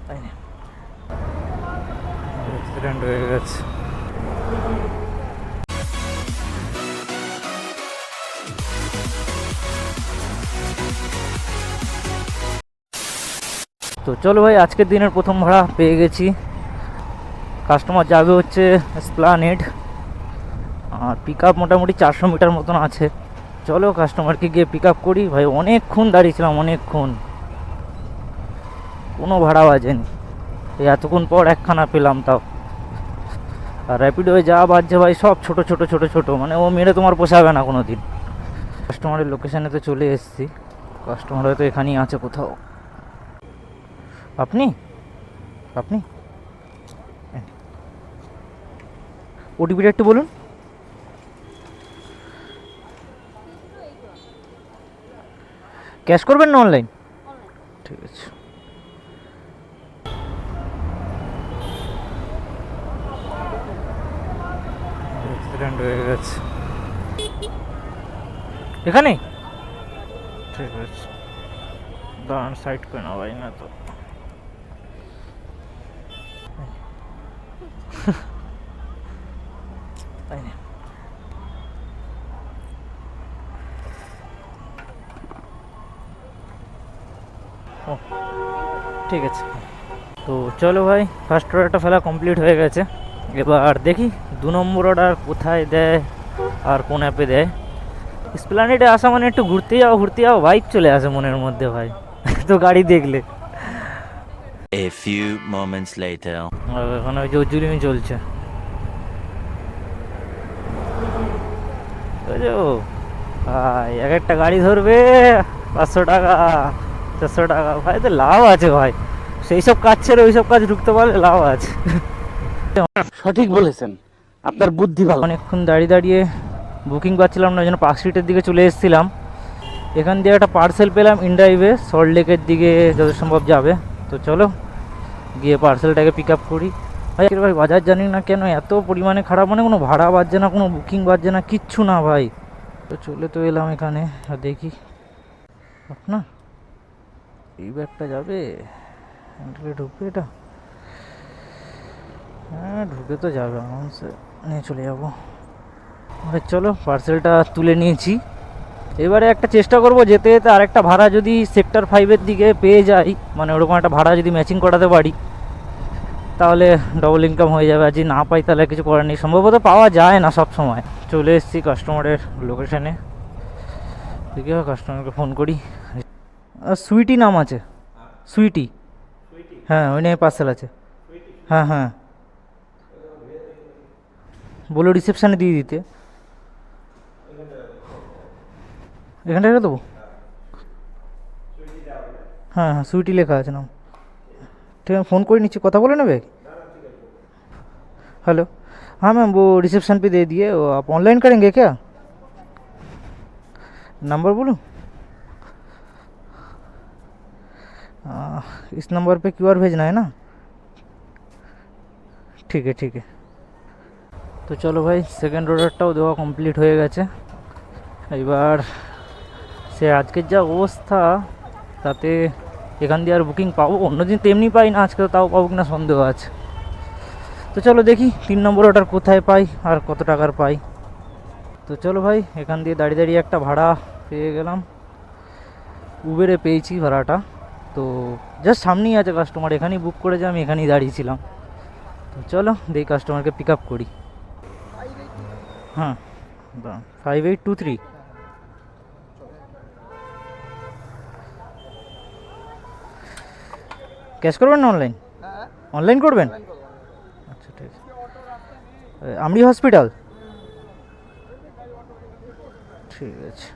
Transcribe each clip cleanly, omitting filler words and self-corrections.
তাই না, অ্যাক্সিডেন্ট হয়ে গেছে। তো চলো ভাই, আজকের দিনের প্রথম ভাড়া পেয়ে গেছি। কাস্টমার যাবে হচ্ছে এসপ্লানেড, আর পিক আপ মোটামুটি 400 মিটার মতন আছে। চলো কাস্টমারকে গিয়ে পিক আপ করি। ভাই অনেকক্ষণ দাঁড়িয়েছিলাম, অনেকক্ষণ, কোনো ভাড়া বাজেনি। এই এতক্ষণ পর একখানা পেলাম তাও। আর র্যাপিডোয় যা বাজছে ভাই সব ছোট ছোট ছোট ছোট, মানে ও মেরে তোমার পোষাবে না কোনো দিন। কাস্টমারের লোকেশানে তো চলে এসেছি, কাস্টমার হয়তো এখানেই আছে কোথাও। আপনি আপনি ওটিপিটা একটু বলুন। ক্যাশ করবেন না অনলাইন? ঠিক আছে। অ্যাক্সিডেন্ট হয়ে গেছে এখানে। ঠিক আছে, দাঁড়ান, সাইড করে না ভাই, না তো তাই না। ও ঠিক আছে। তো চলো ভাই, ফার্স্ট অর্ডারটা ফেলা কমপ্লিট হয়ে গেছে। এবার দেখি 2 নম্বর অর্ডার কোথায় দেয় আর কোন অ্যাপে দেয়। স্প্ল্যানেডে আসা মানে একটু ঘুরতে যাও ভাইব চলে আসে মনের মধ্যে ভাই। তো গাড়ি দেখলে। A few moments later. আর এখানে ওই যে জুলিমি চলছে, বুঝছো ভাই। এক একটা গাড়ি ধরবে 500 টাকা, 400 টাকা, ভাই তো লাভ আছে ভাই। সেই সব কাজ ছেড়ে ওই সব কাজ ঢুকতে পারলে লাভ আছে। সঠিক বলেছেন, আপনার বুদ্ধি ভালো। অনেকক্ষণ দাঁড়িয়ে দাঁড়িয়ে বুকিং পাচ্ছিলাম না, ওই জন্য পার্ক স্ট্রিটের দিকে চলে এসেছিলাম। এখান দিয়ে একটা পার্সেল পেলাম ইনড্রাইভে, সল্ট লেকের দিকে যত সম্ভব যাবে। তো চলো গিয়ে পার্সেলটাকে পিক আপ করি। ভাই বাজার জানি না কেন এত পরিমাণে খারাপ, মানে কোনো ভাড়া বাজছে না, কোনো বুকিং বাজছে না, কিচ্ছু না ভাই। তো চলে তো এলাম এখানে, আর দেখি আপনার এই ব্যাগটা যাবে, হ্যান্ডেলে ঢুকবে এটা? হ্যাঁ ঢুকে তো যাবে, আরামসে নিয়ে চলে যাবো। ভাই চলো পার্সেলটা তুলে নিয়েছি। এবারে একটা চেষ্টা করব যেতে যেতে আরেকটা ভাড়া যদি সেক্টর 5-এর দিকে পেয়ে যাই, মানে ওরকম একটা ভাড়া যদি ম্যাচিং করাতে পারি, তাহলে ডবল ইনকাম হয়ে যাবে। আর যদি না পাই তাহলে কিছু করার নেই, সম্ভবত পাওয়া যায় না সব সময়। চলে এসেছি কাস্টমারের লোকেশানে, দেখি কাস্টমারকে ফোন করি। সুইটি নাম আছে, সুইটি। হ্যাঁ ওই নিয়ে পার্সেল আছে। হ্যাঁ হ্যাঁ, বলো রিসেপশানে দিয়ে দিতে। এখানটা রেখে দেবো। হ্যাঁ হ্যাঁ, সুইটি লেখা আছে নাম। ठीक है, फ़ोन कोई नीचे কথা বলে নেবে। हेलो, हाँ मैम वो रिसेप्शन पे दे दिए, वो आप ऑनलाइन करेंगे क्या? नंबर बोलूँ? इस नंबर पे क्यूआर भेजना है ना? ঠিক আছে ঠিক আছে। তো চলো ভাই, সেকেন্ড অর্ডারটাও দেওয়া কমপ্লিট হয়ে গেছে। এবার সে আজকের যা অবস্থা, তাতে এখান দিয়ে আর বুকিং পাবো, অন্যদিন তো এমনি পাই না, আজকে তাও পাবো কিনা সন্দেহ আছে। তো চলো দেখি 3 নম্বর অর্ডার কোথায় পাই আর কত টাকার পাই। তো চলো ভাই, এখান দিয়ে দাঁড়িয়ে দাঁড়িয়ে একটা ভাড়া পেয়ে গেলাম, উবেরে পেয়েছি ভাড়াটা। তো জাস্ট সামনেই আছে কাস্টমার, এখানেই বুক করেছে, আমি এখানেই দাঁড়িয়েছিলাম। তো চলো দেখি কাস্টমারকে পিক আপ করি। হ্যাঁ 5823। ক্যাশ করবেন না অনলাইন? অনলাইন করবেন? আচ্ছা ঠিক আছে। আমরি হসপিটাল, ঠিক আছে।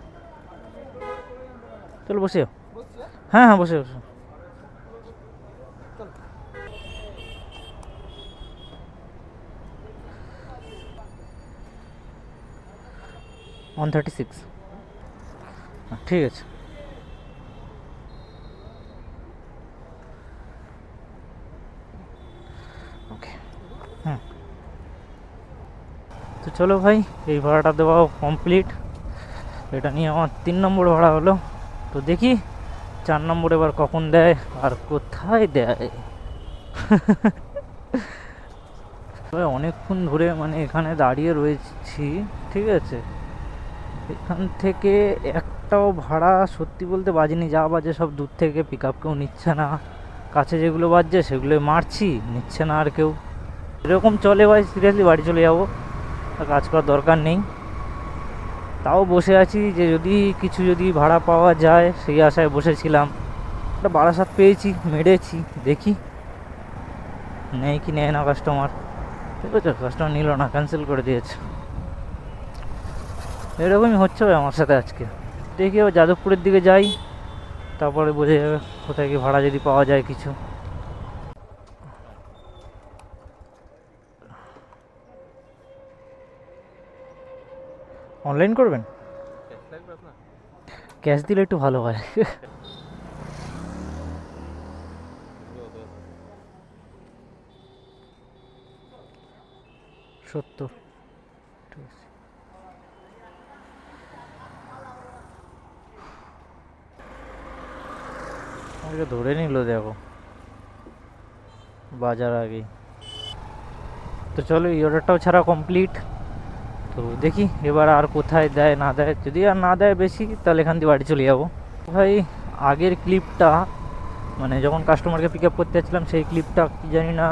চলো বসে যাও। হ্যাঁ হ্যাঁ বসে বসে। ওয়ান 36, ঠিক আছে। ওকে হ্যাঁ। তো চলো ভাই, এই ভাড়াটা দেওয়াও কমপ্লিট। এটা নিয়ে আমার 3 নম্বর ভাড়া হলো। তো দেখি 4 নম্বর এবার কখন দেয় আর কোথায় দেয়। তবে অনেকক্ষণ ধরে মানে এখানে দাঁড়িয়ে রয়েছি, ঠিক আছে। এখান থেকে একটাও ভাড়া সত্যি বলতে বাজেনি, যা বাজে সব দূর থেকে, পিক আপ কেউ নিচ্ছে না। কাছে যেগুলো বাজছে সেগুলো মারছি, নিচ্ছে না আর কেউ। এরকম চলে ভাই, সিরিয়াসলি বাড়ি চলে যাবো, আর কাজ করার দরকার নেই। তাও বসে আছি যে যদি ভাড়া পাওয়া যায়, সেই আশায় বসেছিলাম। একটা বারাসাত পেয়েছি, মেরেছি, দেখি নেই কি নেয় না কাস্টমার। ঠিক আছে, কাস্টমার নিল না, ক্যান্সেল করে দিয়েছে। এরকমই হচ্ছে ভাই আমার সাথে আজকে। দেখি এবার যাদবপুরের দিকে যাই, তারপরে বোঝা যাবে কোথায় কি ভাড়া যদি পাওয়া যায় কিছু। অনলাইন করবেন? ক্যাশ দিলে একটু ভালো হয়। 70, ঠিক আছে। আমাকে ধরে নিল দেখো বাজার আগেই। তো চলো, এই অর্ডারটাও ছাড়া কমপ্লিট। তো দেখি এবার আর কোথায় দেয় না দেয়, যদি আর না দেয় বেশি, তাহলে এখান দিয়ে বাড়ি চলে যাবো। ভাই আগের ক্লিপটা, মানে যখন কাস্টমারকে পিক আপ করতে যাচ্ছিলাম, সেই ক্লিপটা কি জানি না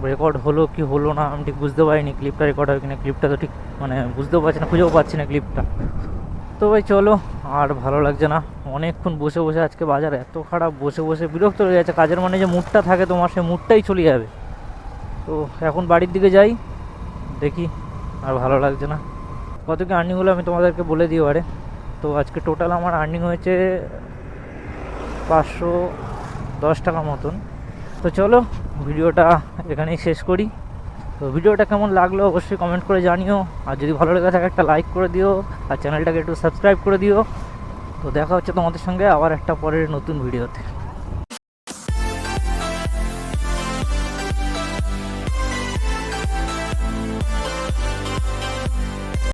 রেকর্ড হলো কি হলো না, আমি ঠিক বুঝতে পারিনি ক্লিপটা রেকর্ড হয় কিনা। ক্লিপটা তো ঠিক মানে বুঝতেও পারছি না, খুঁজেও পাচ্ছি না ক্লিপটা। তো ভাই চলো, আর ভালো লাগছে না অনেকক্ষণ বসে বসে। আজকে বাজার এত খারাপ, বসে বসে বিরক্ত হয়ে যাচ্ছে। কাজের মানে যে মুডটা থাকে তোমার, সেই মুডটাই চলে যাবে। তো এখন বাড়ির দিকে যাই, দেখি, আর ভালো লাগছে না। কত কি আর্নিং হলো আমি তোমাদেরকে বলে দিই এবারে। তো আজকে টোটাল আমার আর্নিং হয়েছে 510 টাকা মতন। তো চলো ভিডিওটা এখানেই শেষ করি। তো ভিডিওটা কেমন লাগলো অবশ্যই কমেন্ট করে জানিও, আর যদি ভালো লেগে থাকে একটা লাইক করে দিও, আর চ্যানেলটাকে একটু সাবস্ক্রাইব করে দিও। তো দেখা হচ্ছে তোমাদের সঙ্গে আবার একটা পরের নতুন ভিডিওতে।